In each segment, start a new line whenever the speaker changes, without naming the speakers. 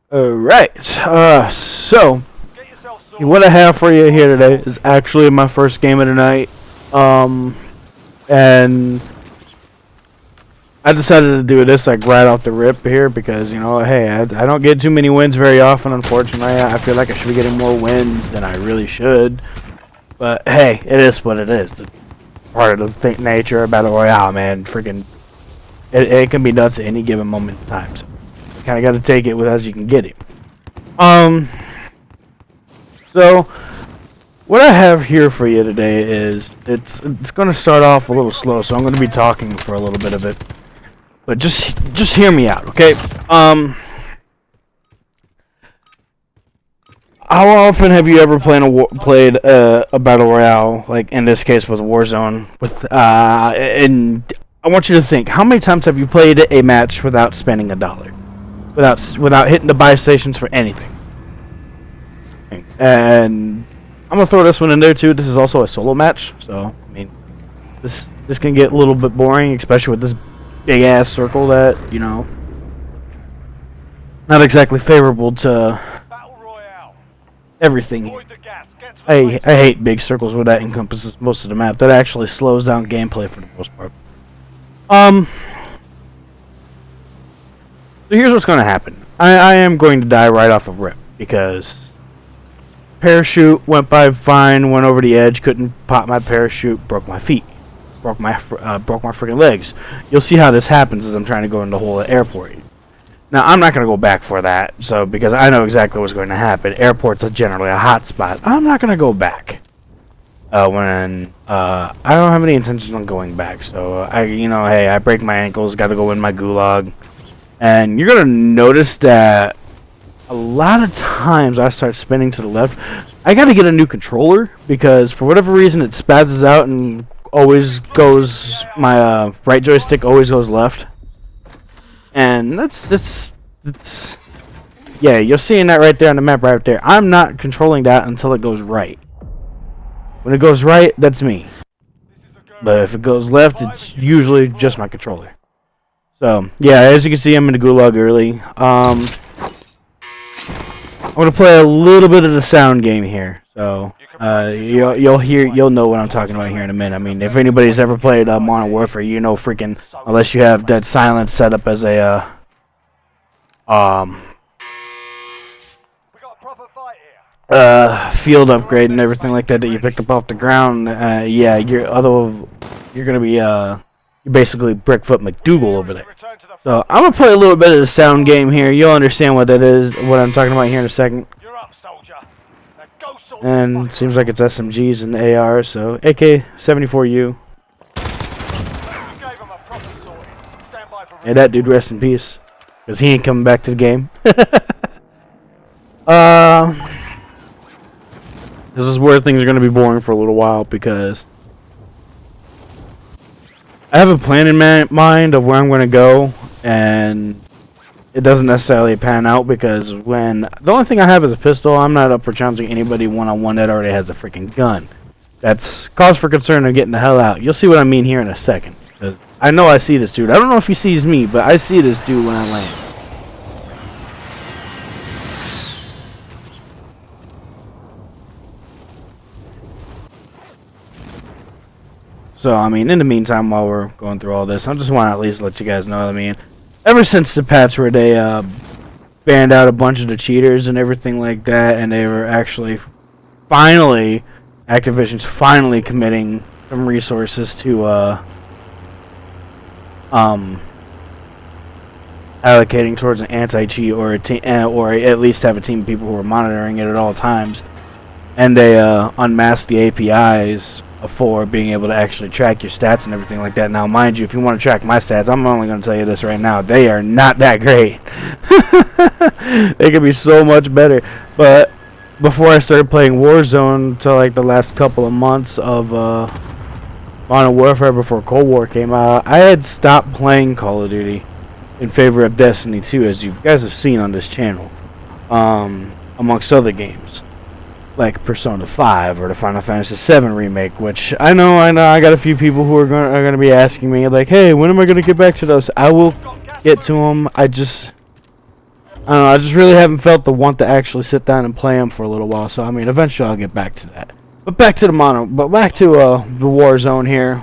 Alright, so what I have for you here today is actually my first game of the night. And I decided to do this like right off the rip here because, you know, hey, I don't get too many wins very often, unfortunately. I feel like I should be getting more wins than I really should. But hey, it is what it is. The part of the nature of Battle Royale, man. Freaking, it can be nuts at any given moment in time. So you kind of got to take it with as you can get it. So what I have here for you today is it's going to start off a little slow, so I'm going to be talking for a little bit of it. But just hear me out, okay? How often have you ever played a battle royale, like in this case with WarZone? And I want you to think, how many times have you played a match without spending $1, without hitting the buy stations for anything? And I'm gonna throw this one in there too. This is also a solo match, so I mean, this can get a little bit boring, especially with this big ass circle that, you know, not exactly favorable to everything. I hate big circles where that encompasses most of the map. That actually slows down gameplay for the most part. So here's what's going to happen. I am going to die right off of rip because parachute went by fine, went over the edge, couldn't pop my parachute, broke my feet, broke my freaking legs. You'll see how this happens as I'm trying to go in the whole airport. Now I'm not going to go back for that, so because I know exactly what's going to happen. Airports are generally a hot spot. I'm not going to go back when I don't have any intentions on going back. So hey, I break my ankles, got to go in my gulag, and you're going to notice that a lot of times I start spinning to the left. I gotta get a new controller because for whatever reason it spazzes out and always goes, my right joystick always goes left. And that's yeah, you're seeing that right there on the map right there. I'm not controlling that until it goes right. When it goes right, that's me. But if it goes left, it's usually just my controller. So yeah, as you can see, I'm in the gulag early. I'm gonna play a little bit of the sound game here, so you'll know what I'm talking about here in a minute. I mean, if anybody's ever played Modern Warfare, you know, freaking, unless you have Dead Silence set up as a field upgrade and everything like that you picked up off the ground, yeah, you're gonna be you're basically Brickfoot McDougal over there. So I'm gonna play a little bit of the sound game here. You'll understand what that is, what I'm talking about here in a second. And seems like it's SMGs and AR, so AK-74U. Hey, that dude, rest in peace, because he ain't coming back to the game. This is where things are gonna be boring for a little while because I have a plan in mind of where I'm going to go, and it doesn't necessarily pan out because the only thing I have is a pistol. I'm not up for challenging anybody one-on-one that already has a freaking gun. That's cause for concern of getting the hell out. You'll see what I mean here in a second. I know I see this dude. I don't know if he sees me, but I see this dude when I land. So, I mean, in the meantime, while we're going through all this, I just want to at least let you guys know, I mean, ever since the patch where they banned out a bunch of the cheaters and everything like that, and they were actually finally, Activision's finally committing some resources to allocating towards an anti-cheat or at least have a team of people who are monitoring it at all times, and they unmasked the APIs for being able to actually track your stats and everything like that. Now, mind you, if you want to track my stats, I'm only going to tell you this right now. They are not that great. They could be so much better. But before I started playing WarZone to like the last couple of months of Modern Warfare before Cold War came out, I had stopped playing Call of Duty in favor of Destiny 2, as you guys have seen on this channel, amongst other games like Persona 5 or the Final Fantasy 7 remake, which I know I got a few people who are going to be asking me like, hey, when am I going to get back to those? I will get to them. I don't know, I just really haven't felt the want to actually sit down and play them for a little while. So I mean, eventually I'll get back to that. But back to the the WarZone here.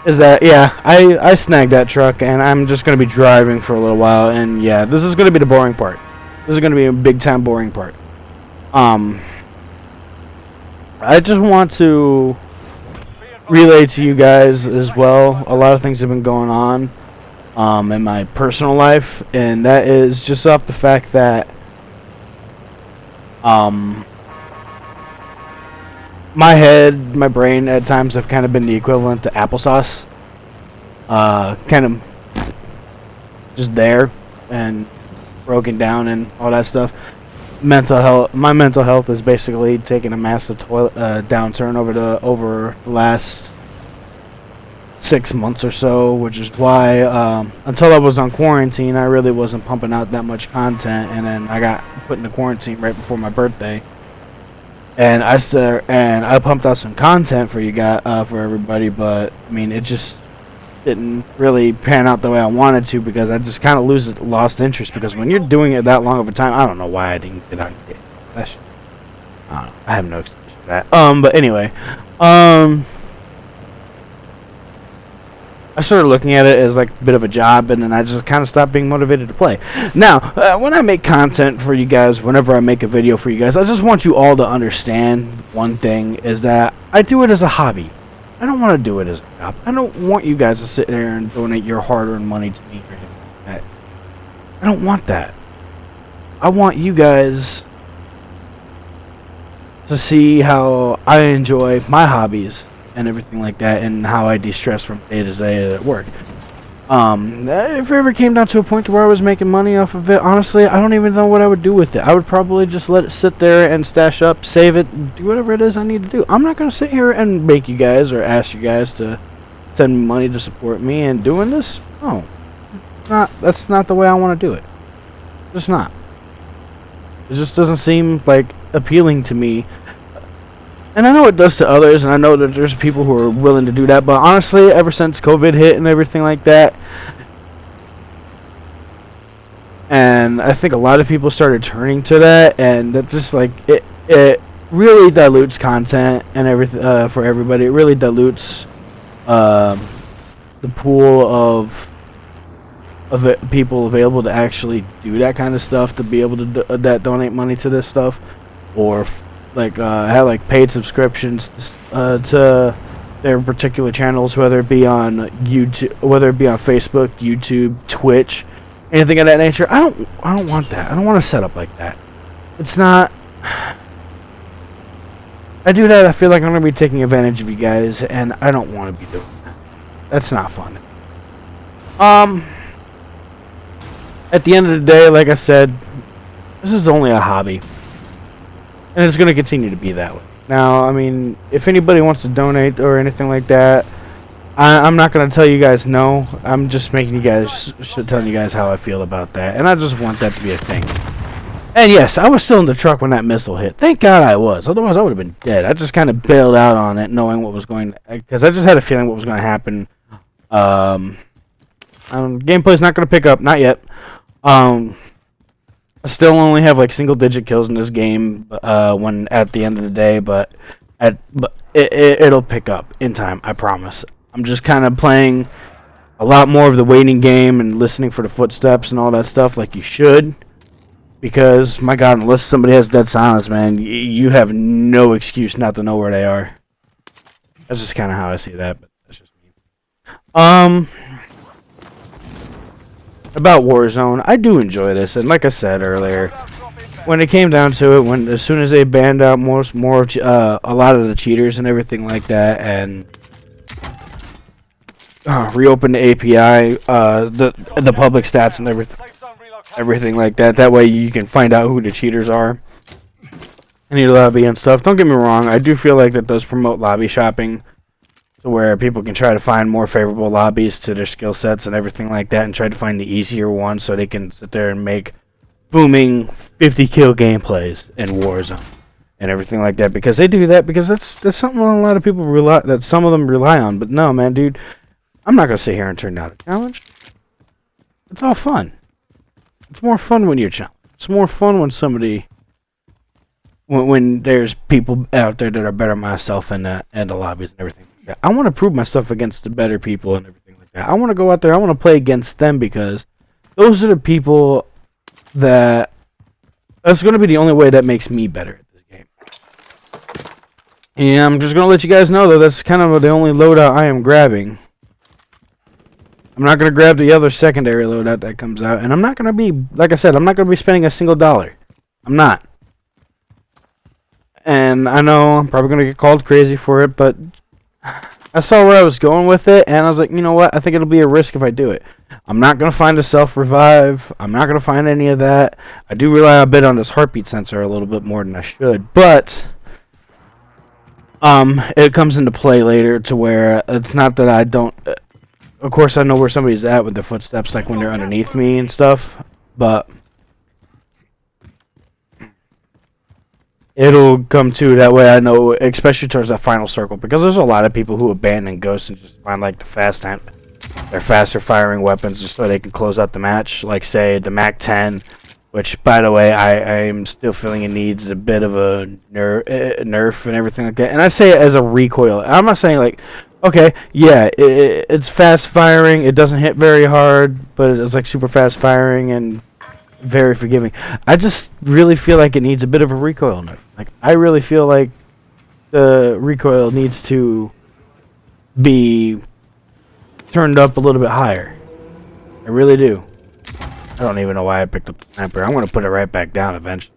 Is that, yeah, I snagged that truck, and I'm just going to be driving for a little while, and yeah, this is going to be the boring part. This is going to be a big-time boring part. I just want to relay to you guys as well. A lot of things have been going on in my personal life, and that is just off the fact that my head, my brain at times have kind of been the equivalent to applesauce. Kind of just there and broken down and all that stuff. My mental health is basically taking a massive downturn over the last 6 months or so, which is why until I was on quarantine, I really wasn't pumping out that much content, and then I got put into quarantine right before my birthday. And I pumped out some content for you guys, for everybody, but I mean, it just didn't really pan out the way I wanted to, because I just kind of lost interest. Because when you're doing it that long of a time, I don't know why I didn't get out and get that. I don't know. I have no excuse for that. But anyway, I started looking at it as like a bit of a job, and then I just kind of stopped being motivated to play. Now, when I make content for you guys, whenever I make a video for you guys, I just want you all to understand one thing, is that I do it as a hobby. I don't want to do it as a job. I don't want you guys to sit there and donate your hard-earned money to me or anything like that. I don't want that. I want you guys to see how I enjoy my hobbies and everything like that, and how I de-stress from day to day at work. If it ever came down to a point where I was making money off of it, honestly, I don't even know what I would do with it. I would probably just let it sit there and stash up, save it, do whatever it is I need to do. I'm not going to sit here and make you guys or ask you guys to send me money to support me in doing this. No. That's not the way I want to do it. Just not. It just doesn't seem like appealing to me. And I know it does to others, and I know that there's people who are willing to do that, but honestly, ever since COVID hit and everything like that, and I think a lot of people started turning to that, and that just like, it really dilutes content and everything for everybody. It really dilutes the pool of people available to actually do that kind of stuff, to be able to donate money to this stuff, or like have like paid subscriptions to their particular channels, whether it be on YouTube, whether it be on Facebook, YouTube, Twitch, anything of that nature. I don't want that. I don't want to set up like that. It's not. I do that, I feel like I'm gonna be taking advantage of you guys, and I don't want to be doing that. That's not fun. At the end of the day, like I said, this is only a hobby. And it's going to continue to be that way. Now, I mean, if anybody wants to donate or anything like that, I'm not going to tell you guys no. I'm just telling you guys how I feel about that. And I just want that to be a thing. And yes, I was still in the truck when that missile hit. Thank God I was. Otherwise, I would have been dead. I just kind of bailed out on it, knowing what was going to... Because I just had a feeling what was going to happen. Gameplay's not going to pick up. Not yet. I still only have like single-digit kills in this game when at the end of the day, but it'll pick up in time, I promise. I'm just kind of playing a lot more of the waiting game and listening for the footsteps and all that stuff, like you should, because my God, unless somebody has dead silence, man, you have no excuse not to know where they are. That's just kind of how I see that, but that's just me. About WarZone, I do enjoy this, and like I said earlier, when it came down to it, as soon as they banned out a lot of the cheaters and everything like that, and reopened the API, the public stats and everything like that, that way you can find out who the cheaters are in your lobby and stuff. Don't get me wrong, I do feel like that does promote lobby shopping, to where people can try to find more favorable lobbies to their skill sets and everything like that, and try to find the easier ones so they can sit there and make booming 50-kill gameplays in WarZone and everything like that, because they do that because that's something a lot of people some of them rely on. But no, man, dude, I'm not gonna sit here and turn down a challenge. It's all fun. It's more fun when you're challenged. It's more fun when somebody, when there's people out there that are better than myself in the lobbies and everything like that. I want to prove myself against the better people and everything like that. I want to go out there. I want to play against them because those are the people that's going to be the only way that makes me better at this game. And I'm just going to let you guys know that that's kind of the only loadout I am grabbing. I'm not going to grab the other secondary loadout that comes out. And I'm not going to be, like I said, I'm not going to be spending a single dollar. I'm not. And I know I'm probably going to get called crazy for it, but I saw where I was going with it, and I was like, you know what? I think it'll be a risk if I do it. I'm not going to find a self-revive. I'm not going to find any of that. I do rely a bit on this heartbeat sensor a little bit more than I should, but it comes into play later to where it's not that I don't... Of course, I know where somebody's at with their footsteps, like when they're underneath me and stuff, but it'll come to that way. I know, especially towards that final circle, because there's a lot of people who abandon ghosts and just find like their faster firing weapons just so they can close out the match. Like say the MAC-10, which by the way I am still feeling it needs a bit of a nerf and everything like that. And I say it as a recoil. I'm not saying like, okay, yeah, it's fast firing. It doesn't hit very hard, but it's like super fast firing and very forgiving. I just really feel like it needs a bit of a recoil nerf. Like I really feel like the recoil needs to be turned up a little bit higher. I really do. I don't even know why I picked up the sniper. I'm gonna put it right back down eventually.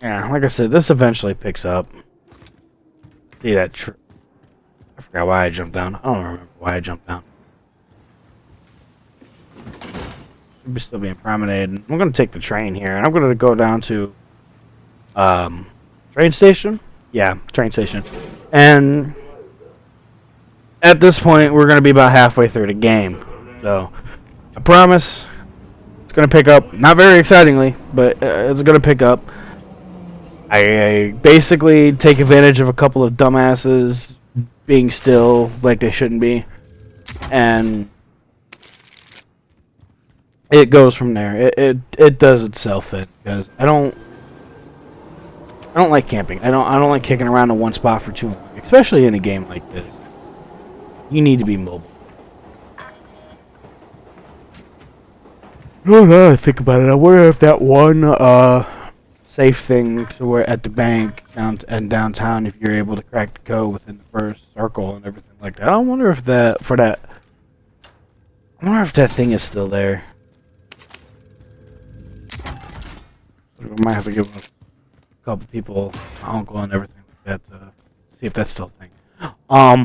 Yeah, like I said, this eventually picks up. See that I forgot why I jumped down. I don't remember why I jumped down. Should be still being promenaded. I'm gonna take the train here, and I'm gonna go down to train station. Yeah, train station. And at this point, we're gonna be about halfway through the game. So I promise it's gonna pick up. Not very excitingly, but it's gonna pick up. I basically take advantage of a couple of dumbasses being still like they shouldn't be, and it goes from there. It does itself in because I don't like camping. I don't like kicking around in one spot for too long, especially in a game like this. You need to be mobile. Oh no, I think about it. I wonder if that one safe thing to where at the bank downtown, if you're able to crack the code within the first circle and everything like that. I wonder if that I wonder if that thing is still there. We might have to give a couple people, my uncle and everything like that, to see if that's still a thing.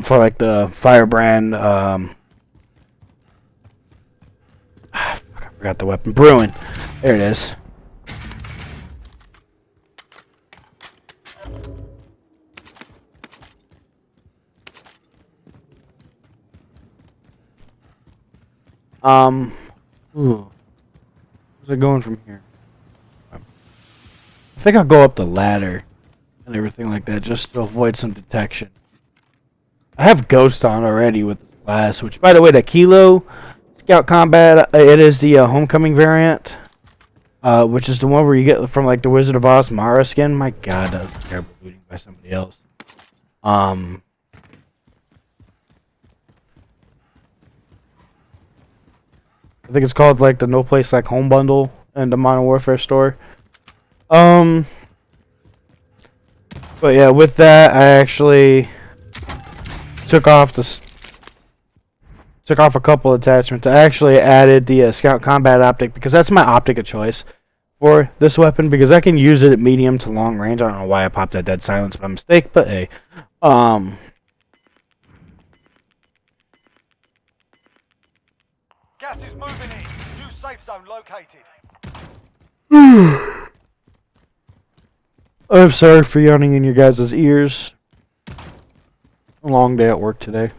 For like the firebrand, I forgot the weapon. Brewing. There it is. Ooh. Where's it going from here? I think I'll go up the ladder and everything like that just to avoid some detection. I have Ghost on already with this class, which, by the way, the Kilo Scout Combat, it is the Homecoming variant, which is the one where you get from like the Wizard of Oz Mara skin. My God, that was terrible looting by somebody else. I think it's called like the No Place Like Home bundle in the Modern Warfare store. But yeah, with that, I actually took off a couple attachments. I actually added the Scout Combat Optic because that's my optic of choice for this weapon because I can use it at medium to long range. I don't know why I popped that dead silence by mistake, but hey.
Gas is moving in. New safe zone located.
I'm sorry for yawning in your guys' ears. A long day at work today.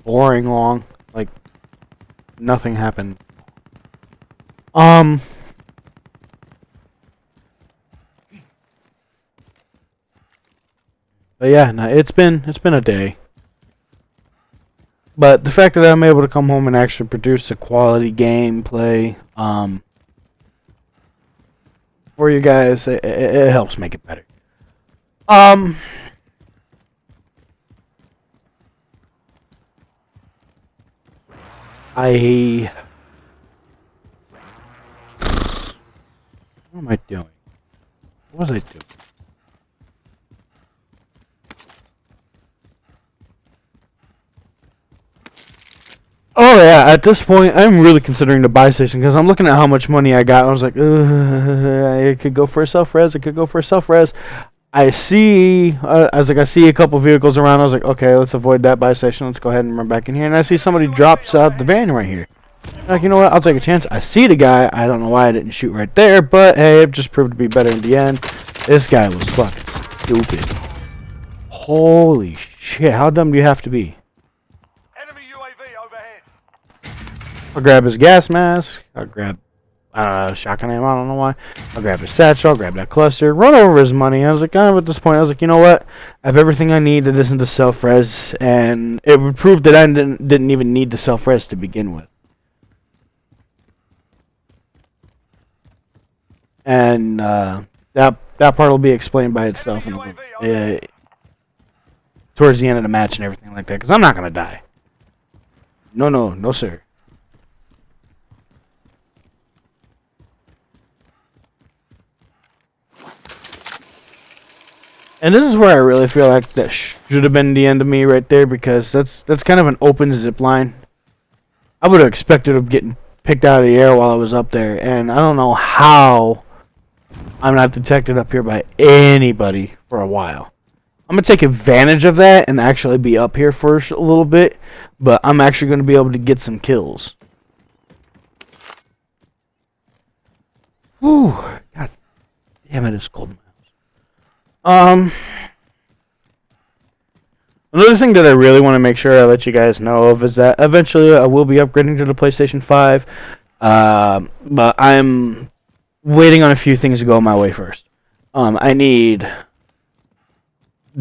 Boring long. Like, nothing happened. But yeah, no, it's been a day. But the fact that I'm able to come home and actually produce a quality gameplay for you guys, it helps make it better. What am I doing? What was I doing? Oh yeah, at this point, I'm really considering the buy station because I'm looking at how much money I got. I was like, it could go for a self-res. It could go for a self-res. I see a couple vehicles around. I was like, okay, let's avoid that buy station. Let's go ahead and run back in here. And I see somebody drops out the van right here. Like, you know what? I'll take a chance. I see the guy. I don't know why I didn't shoot right there, but hey, it just proved to be better in the end. This guy was fucking stupid. Holy shit! How dumb do you have to be?
Enemy UAV overhead.
I'll grab his gas mask. I'll grab shotgun ammo. I don't know why. I'll grab his satchel. I'll grab that cluster. Run over his money. I was like, at this point, I was like, you know what? I have everything I need that isn't the self-res, and it would prove that I didn't even need the self-res to begin with. And that part will be explained by itself towards the end of the match and everything like that. Because I'm not gonna die. No, sir. And this is where I really feel like that should have been the end of me right there, because that's kind of an open zip line. I would have expected of getting picked out of the air while I was up there, and I don't know how I'm not detected up here by anybody for a while. I'm going to take advantage of that and actually be up here for a little bit, but I'm actually going to be able to get some kills. Whew. God damn it, it's cold in my house. Another thing that I really want to make sure I let you guys know of is that eventually I will be upgrading to the PlayStation 5, but I'm waiting on a few things to go my way first. I need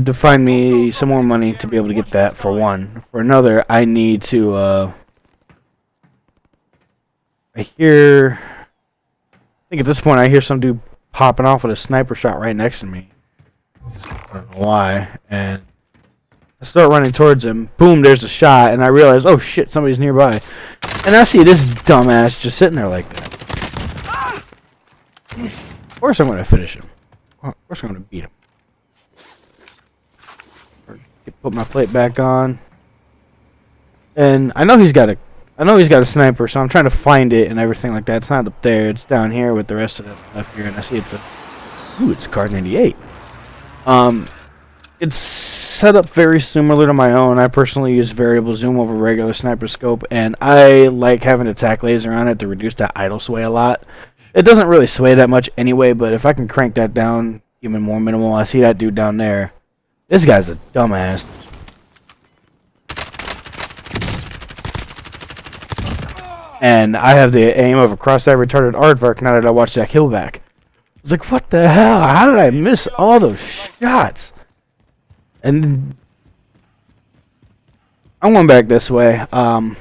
to find me some more money to be able to get that, for one. For another, I need to, I think at this point I hear some dude popping off with a sniper shot right next to me. I don't know why, and I start running towards him. Boom, there's a shot, and I realize, oh shit, somebody's nearby. And I see this dumbass just sitting there like that. Of course I'm going to finish him. Of course I'm going to beat him. Put my plate back on. And I know he's got a sniper, so I'm trying to find it and everything like that. It's not up there, it's down here with the rest of the stuff here, and I see it's a card 98. It's set up very similar to my own. I personally use variable zoom over regular sniper scope, and I like having a tac laser on it to reduce that idle sway a lot. It doesn't really sway that much anyway, but if I can crank that down even more minimal, I see that dude down there. This guy's a dumbass. And I have the aim of a cross-eyed retarded aardvark now that I watched that kill back. I was like, what the hell? How did I miss all those shots? And I'm going back this way. Gonna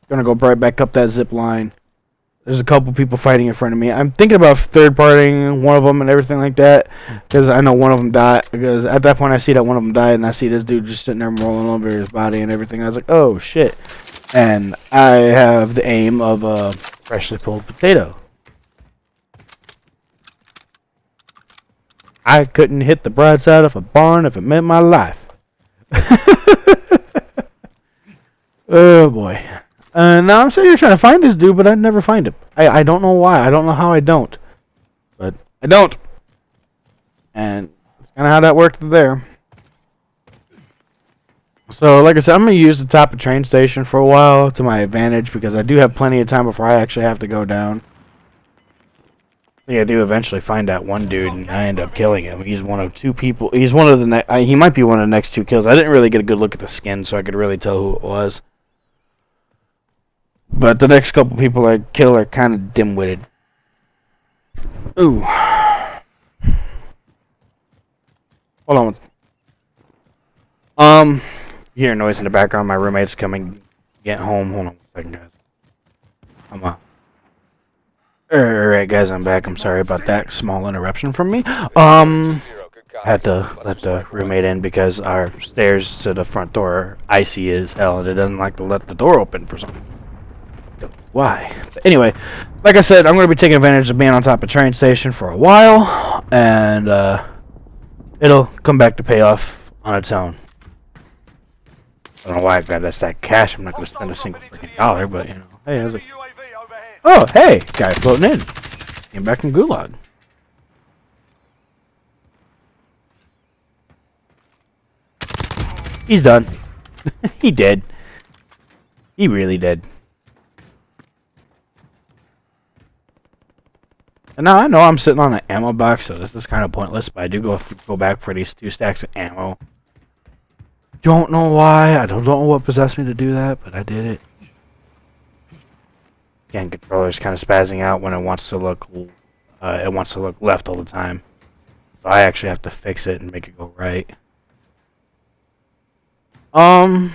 go right back up that zip line. There's a couple people fighting in front of me. I'm thinking about third-partying one of them and everything like that, because I know one of them died. Because at that point, I see that one of them died, and I see this dude just sitting there rolling over his body and everything. I was like, oh shit! And I have the aim of a freshly pulled potato. I couldn't hit the broadside of a barn if it meant my life. Oh boy. Now I'm sitting here trying to find this dude, but I never find him. I don't know why. I don't know how I don't. But I don't. And that's kind of how that worked there. So, like I said, I'm going to use the top of the train station for a while to my advantage, because I do have plenty of time before I actually have to go down. I think I do eventually find that one dude, and I end up killing him. He's one of two people. He's one of the he might be one of the next two kills. I didn't really get a good look at the skin, so I could really tell who it was. But the next couple people I kill are kind of dim-witted. Ooh. Hold on. You hear noise in the background. My roommate's coming, getting home. Hold on 1 second, guys. I'm Alright, guys, I'm back. I'm sorry about that small interruption from me. Had to let the roommate in because our stairs to the front door are icy as hell, and it doesn't like to let the door open for some reason. Why? But anyway, like I said, I'm going to be taking advantage of being on top of the train station for a while, and it'll come back to pay off on its own. I don't know why I got that stack of cash. I'm not going to spend a single freaking dollar, but you know, hey, how's it? Oh, hey, guy floating in. Came back from Gulag. He's done. He did. He really did. And now I know I'm sitting on an ammo box, so this is kind of pointless, but I do go back for these 2 stacks of ammo. Don't know why. I don't know what possessed me to do that, but I did it. Again, controller's kind of spazzing out when it wants to look left all the time. So I actually have to fix it and make it go right. Don't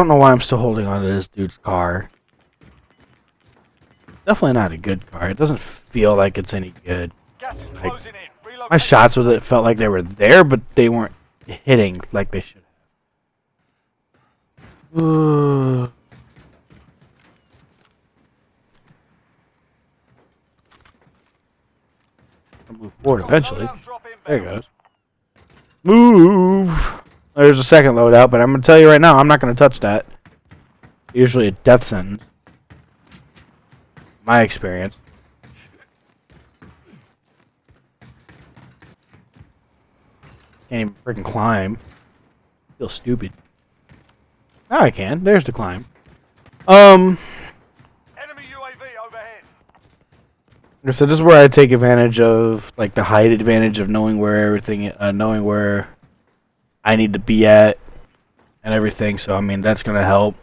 know why I'm still holding on to this dude's car. Definitely not a good car. It doesn't feel like it's any good. Like, my shots with it felt like they were there, but they weren't hitting like they should have. I'll move forward eventually. There he goes. Move! There's a second loadout, but I'm going to tell you right now, I'm not going to touch that. Usually a death sentence. My experience. Can't even freaking climb. Feel stupid. Now I can. There's the climb.
Enemy UAV overhead.
So this is where I take advantage of, like, the height advantage of knowing where everything, knowing where I need to be at and everything. So I mean that's gonna help.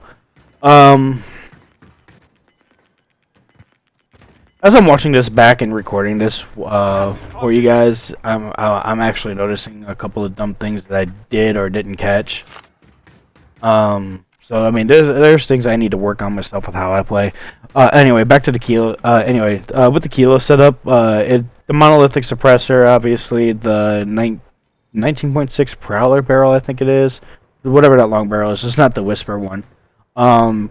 As I'm watching this back and recording this for you guys, I'm actually noticing a couple of dumb things that I did or didn't catch. So I mean, there's things I need to work on myself with how I play. Anyway, back to the kilo. With the kilo setup, the monolithic suppressor, obviously the 19.6 Prowler barrel, I think it is, whatever that long barrel is. It's not the Whisper one. I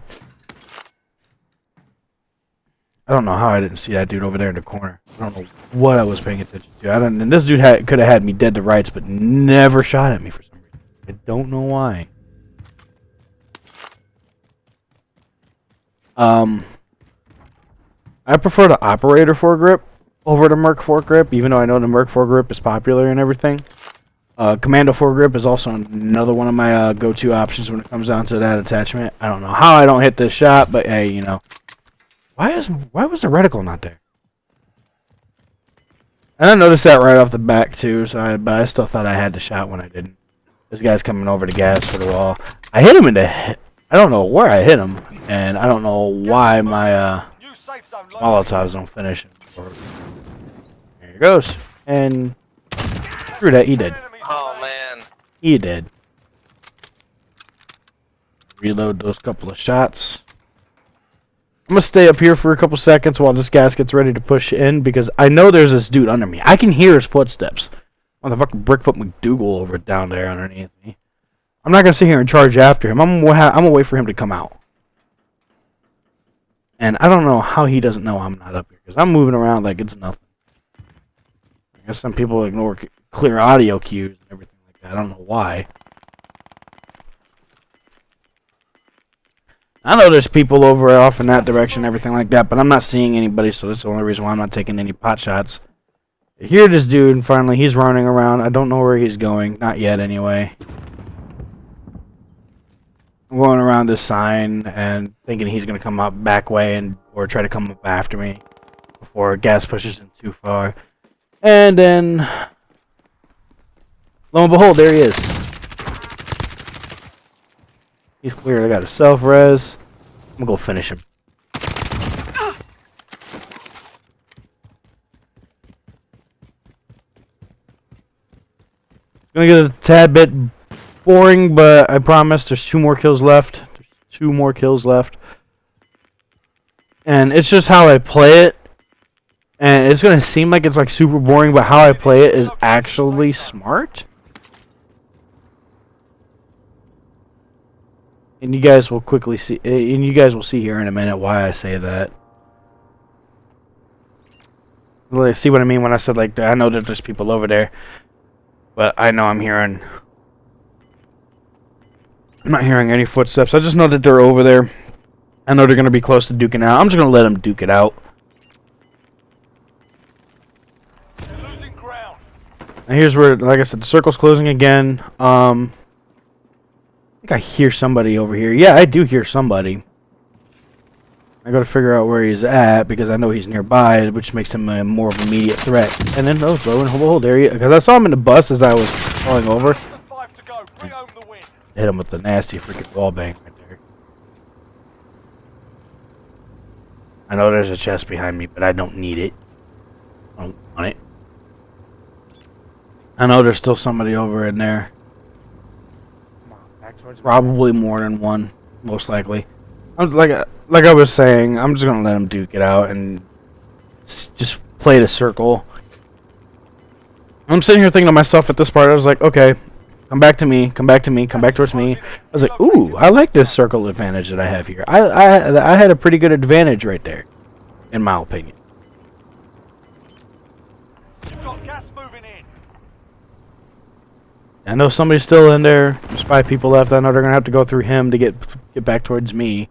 don't know how I didn't see that dude over there in the corner. I don't know what I was paying attention to. And this dude could have had me dead to rights, but never shot at me for some reason. I don't know why. I prefer the operator foregrip over the Merc foregrip, even though I know the Merc foregrip is popular and everything. Commando foregrip is also another one of my go-to options when it comes down to that attachment. I don't know how I don't hit this shot, but hey, you know. Why was the reticle not there? And I noticed that right off the back too, but I still thought I had the shot when I didn't. This guy's coming over the gas for the wall. I hit him in the head. I don't know where I hit him, and I don't know why my Molotovs don't finish. There he goes. And screw that, he did.
Oh man.
He did. Reload those couple of shots. I'm gonna stay up here for a couple seconds while this gas gets ready to push in, because I know there's this dude under me. I can hear his footsteps. Motherfucking Brickfoot McDougal over down there underneath me. I'm not gonna sit here and charge after him. I'm gonna wait for him to come out. And I don't know how he doesn't know I'm not up here, because I'm moving around like it's nothing. I guess some people ignore clear audio cues and everything like that. I don't know why. I know there's people over off in that direction and everything like that, but I'm not seeing anybody, so that's the only reason why I'm not taking any pot shots. I hear this dude, and finally he's running around. I don't know where he's going. Not yet, anyway. I'm going around this sign and thinking he's going to come up back way or try to come up after me before gas pushes him too far. And then, lo and behold, there he is. He's clear. I got a self-res. I'm going to go finish him. Gonna get a tad bit boring, but I promise there's 2 more kills left. There's 2 more kills left. And it's just how I play it. And it's gonna seem like it's like super boring, but how I play it is actually smart. And you guys will quickly see, and you guys will see here in a minute why I say that. See what I mean when I said, like, I know that there's people over there, but I know I'm not hearing any footsteps. I just know that they're over there. I know they're going to be close to duking out. I'm just going to let them duke it out.
You're losing ground.
And here's where, like I said, the circle's closing again. I think I hear somebody over here. Yeah, I do hear somebody. I got to figure out where he's at because I know he's nearby, which makes him a more of an immediate threat. And then, oh, lo and behold, there he is. Because I saw him in the bus as I was falling over.
5 to go. Bring home the win.
Hit him with the nasty freaking wall bang right there. I know there's a chest behind me, but I don't need it. I don't want it. I know there's still somebody over in there. Probably more than one, most likely. Like I was saying, I'm just gonna let him duke it out and just play the circle. I'm sitting here thinking to myself at this part, I was like, okay, come back to me, come back to me, come back towards me. I was like, ooh, I like this circle advantage that I have here. I had a pretty good advantage right there, in my opinion.
You've got gas moving in.
I know somebody's still in there. There's 5 people left. I know they're gonna have to go through him to get back towards me.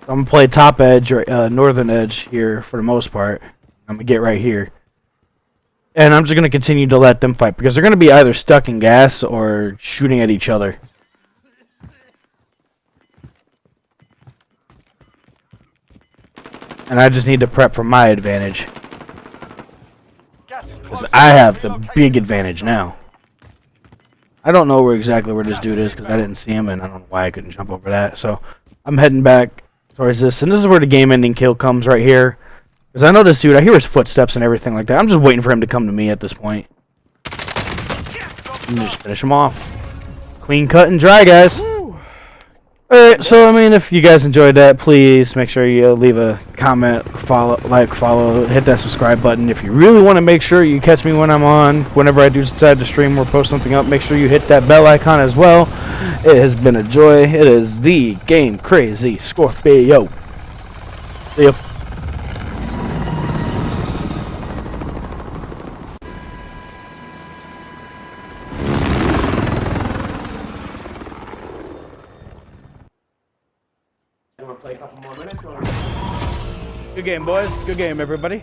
I'm gonna play top edge or northern edge here for the most part. I'm gonna get right here, and I'm just gonna continue to let them fight because they're gonna be either stuck in gas or shooting at each other. And I just need to prep for my advantage because I have the big advantage now. I don't know exactly where this dude is because I didn't see him, and I don't know why I couldn't jump over that. So I'm heading back towards this, and this is where the game-ending kill comes right here. Because I know this dude, I hear his footsteps and everything like that. I'm just waiting for him to come to me at this point. And just finish him off. Clean cut and dry, guys. Alright, so I mean, if you guys enjoyed that, please make sure you leave a comment, follow, hit that subscribe button. If you really want to make sure you catch me when I'm on, whenever I do decide to stream or post something up, make sure you hit that bell icon as well. It has been a joy. It is the Game Crazy Scorpio. See ya. Play a couple more minutes. Good game, boys. Good game, everybody.